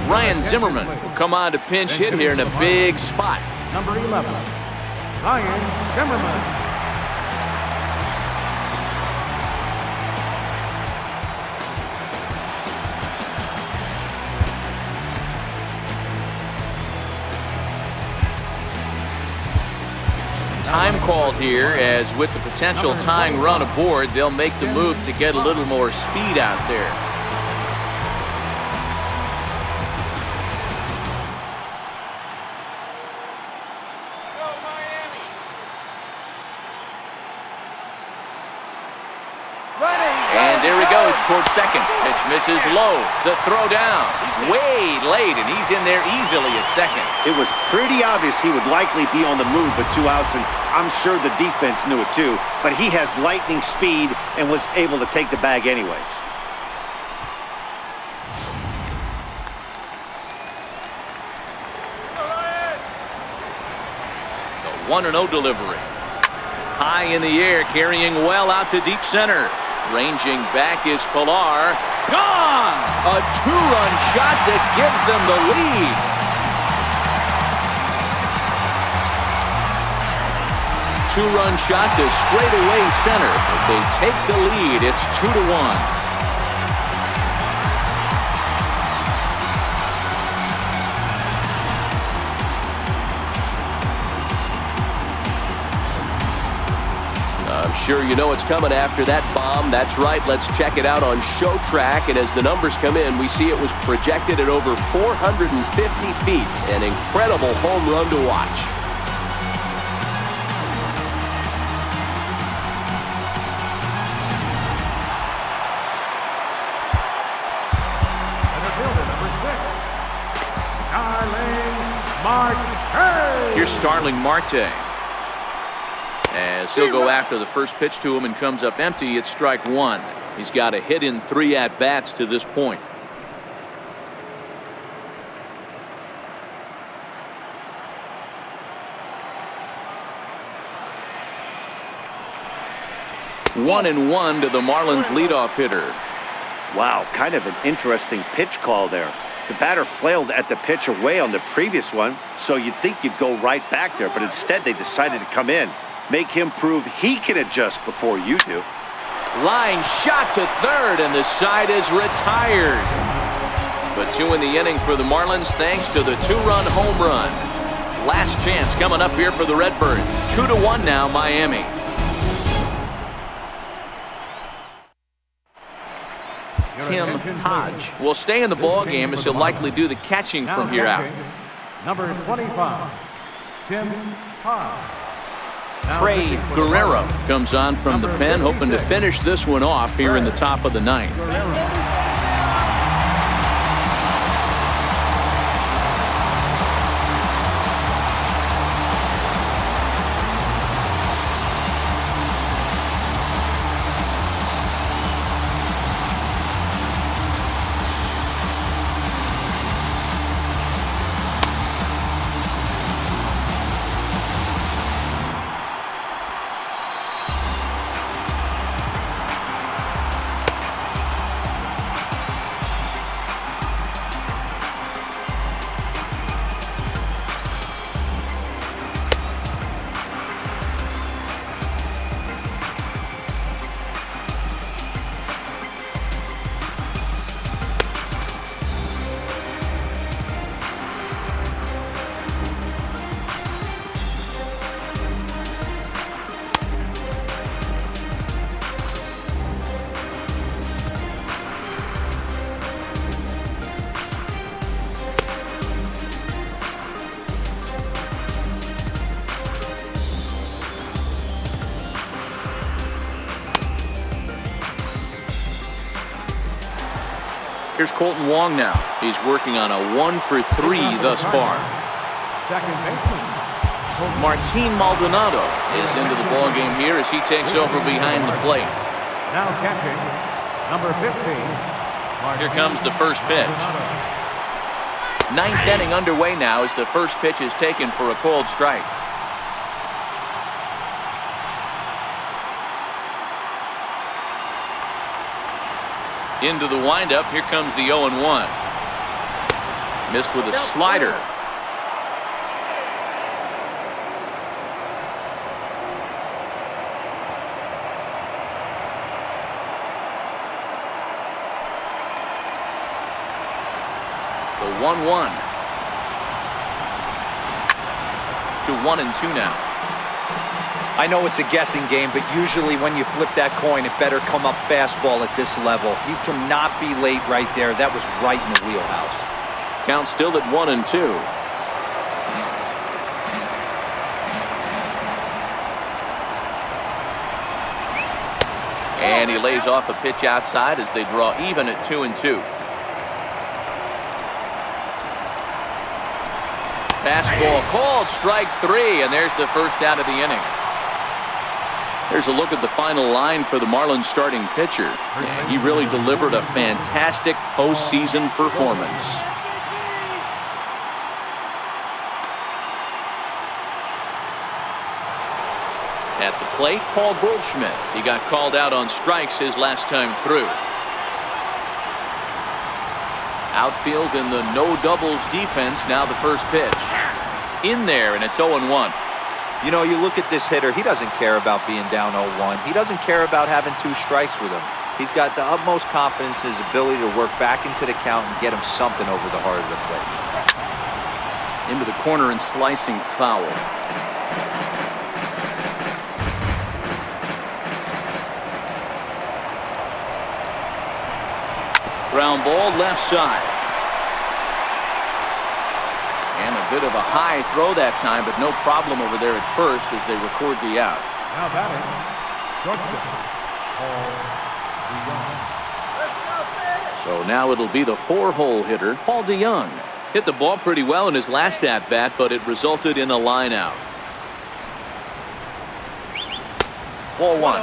Ryan Zimmerman will come on to pinch hit here in a big spot. Number 11, Ryan Zimmerman. Time called here, as with the potential tying run aboard, they'll make the move to get a little more speed out there. And there he goes towards second. Pitch misses low. The throw down. Way late, and he's in there easily at second. It was pretty obvious he would likely be on the move with 2 outs, and I'm sure the defense knew it too. But he has lightning speed and was able to take the bag anyways. The 1-0 delivery. High in the air, carrying well out to deep center. Ranging back is Pilar. Gone! A 2-run shot that gives them the lead. Two-run shot to straightaway center. If they take the lead, it's 2-1. I'm sure you know what's coming after that bomb. That's right. Let's check it out on Show Track. And as the numbers come in, we see it was projected at over 450 feet. An incredible home run to watch. Center fielder, number 6. Starling Marte. Here's Starling Marte. As he'll go after the first pitch to him and comes up empty, it's strike 1. He's got a hit in 3 at-bats to this point. One and one to the Marlins leadoff hitter. Wow, kind of an interesting pitch call there. The batter flailed at the pitch away on the previous one, so you'd think you'd go right back there, but instead they decided to come in. Make him prove he can adjust before you do. Line shot to third, and the side is retired. But 2 in the inning for the Marlins thanks to the 2-run home run. Last chance coming up here for the Redbirds. 2-1 now, Miami. Tim Hodge will stay in the ball game, as he'll likely do the catching from here out. Number 25, Tim Hodge. Trey Guerrero comes on from the pen, hoping to finish this one off here in the top of the 9th. Here's Colton Wong now. He's working on a 1 for 3 thus far. Second baseman, Martin Maldonado is into the ball game here as he takes over behind the plate. now catching, number 15. Here comes the first pitch. 9th inning underway now as the first pitch is taken for a cold strike. Into the windup. Here comes the 0-1. Missed with a slider. The 1-1 to 1-2 now. I know it's a guessing game, but usually when you flip that coin, it better come up fastball at this level. You cannot be late right there. That was right in the wheelhouse. Count still at 1-2. And he lays off a pitch outside as they draw even at 2-2. Fastball called, strike 3, and there's the first out of the inning. There's a look at the final line for the Marlins starting pitcher. And he really delivered a fantastic postseason performance. At the plate, Paul Goldschmidt. He got called out on strikes his last time through. Outfield in the no doubles defense. Now the first pitch. In there, and it's 0-1. You know, you look at this hitter, he doesn't care about being down 0-1. He doesn't care about having 2 strikes with him. He's got the utmost confidence in his ability to work back into the count and get him something over the heart of the plate. Into the corner and slicing foul. Ground ball left side. And a bit of a high throw that time, but no problem over there at first as they record the out. Now batting, shortstop, Paul DeYoung. So now it'll be the 4-hole hitter, Paul DeYoung. Hit the ball pretty well in his last at-bat, but it resulted in a line out. Ball 1.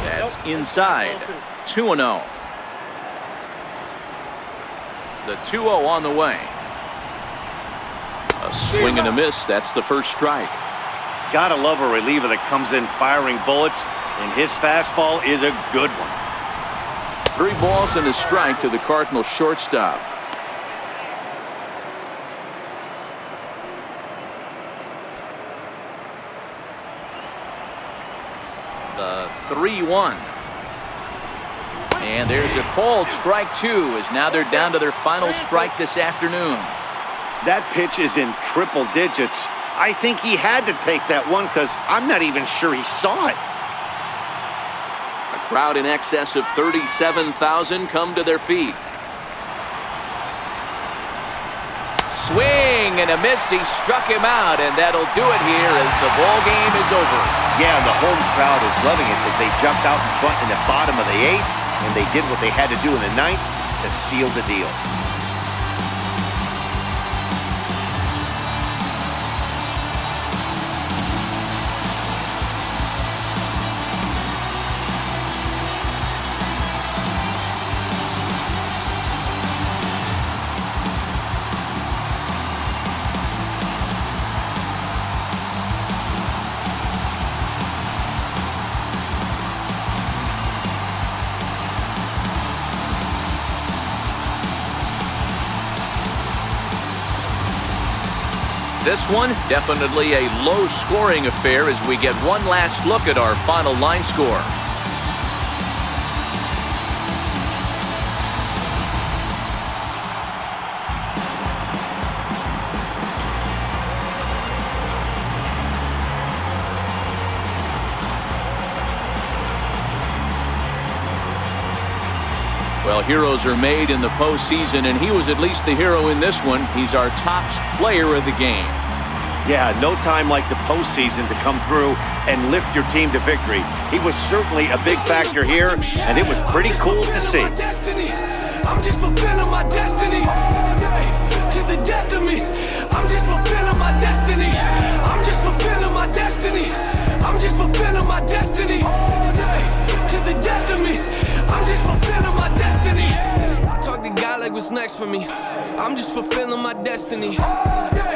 That's inside. 2-0. The 2-0 on the way. A swing and a miss. That's the first strike. Gotta love a reliever that comes in firing bullets, and his fastball is a good one. 3 balls and a strike to the Cardinals shortstop. The 3-1. And there's a called strike 2 as now they're down to their final strike this afternoon. That pitch is in triple digits. I think he had to take that one because I'm not even sure he saw it. A crowd in excess of 37,000 come to their feet. Swing and a miss. He struck him out, and that'll do it here as the ball game is over. Yeah, and the home crowd is loving it because they jumped out in front in the bottom of the 8th, and they did what they had to do in the 9th to seal the deal. This one, definitely a low-scoring affair as we get one last look at our final line score. Well, heroes are made in the postseason, and he was at least the hero in this one. He's our top player of the game. Yeah, no time like the postseason to come through and lift your team to victory. He was certainly a big factor here, and it was pretty cool to see. I'm just fulfilling my destiny. To the death of me. I'm just fulfilling my destiny. I'm just fulfilling my destiny. I'm just fulfilling my destiny. To the death of me. I'm just fulfilling my destiny. I talk to God like what's next for me. I'm just fulfilling my destiny.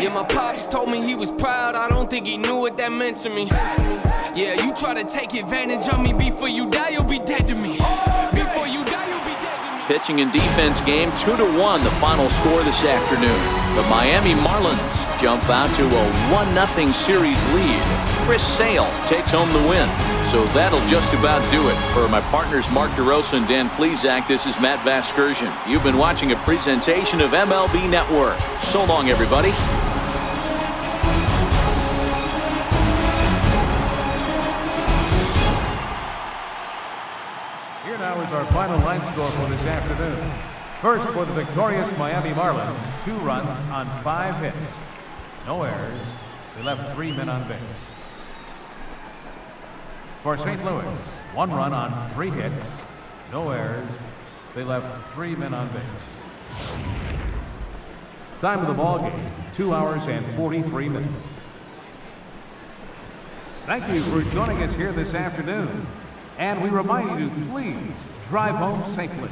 Yeah, my pops told me he was proud. I don't think he knew what that meant to me. Yeah, you try to take advantage of me. Before you die, you'll be dead to me. Before you die, you'll be dead to me. Pitching and defense game, 2-1, the final score this afternoon. The Miami Marlins jump out to a 1-0 series lead. Chris Sale takes home the win. So that'll just about do it. For my partners Mark DeRosa and Dan Plesac, this is Matt Vasgersian. You've been watching a presentation of MLB Network. So long, everybody. Here now is our final line score for this afternoon. First, for the victorious Miami Marlins, 2 runs on 5 hits. No errors. They left 3 men on base. For St. Louis, 1 run on 3 hits. No errors. They left 3 men on base. Time of the ball game, 2 hours and 43 minutes. Thank you for joining us here this afternoon. And we remind you to please drive home safely.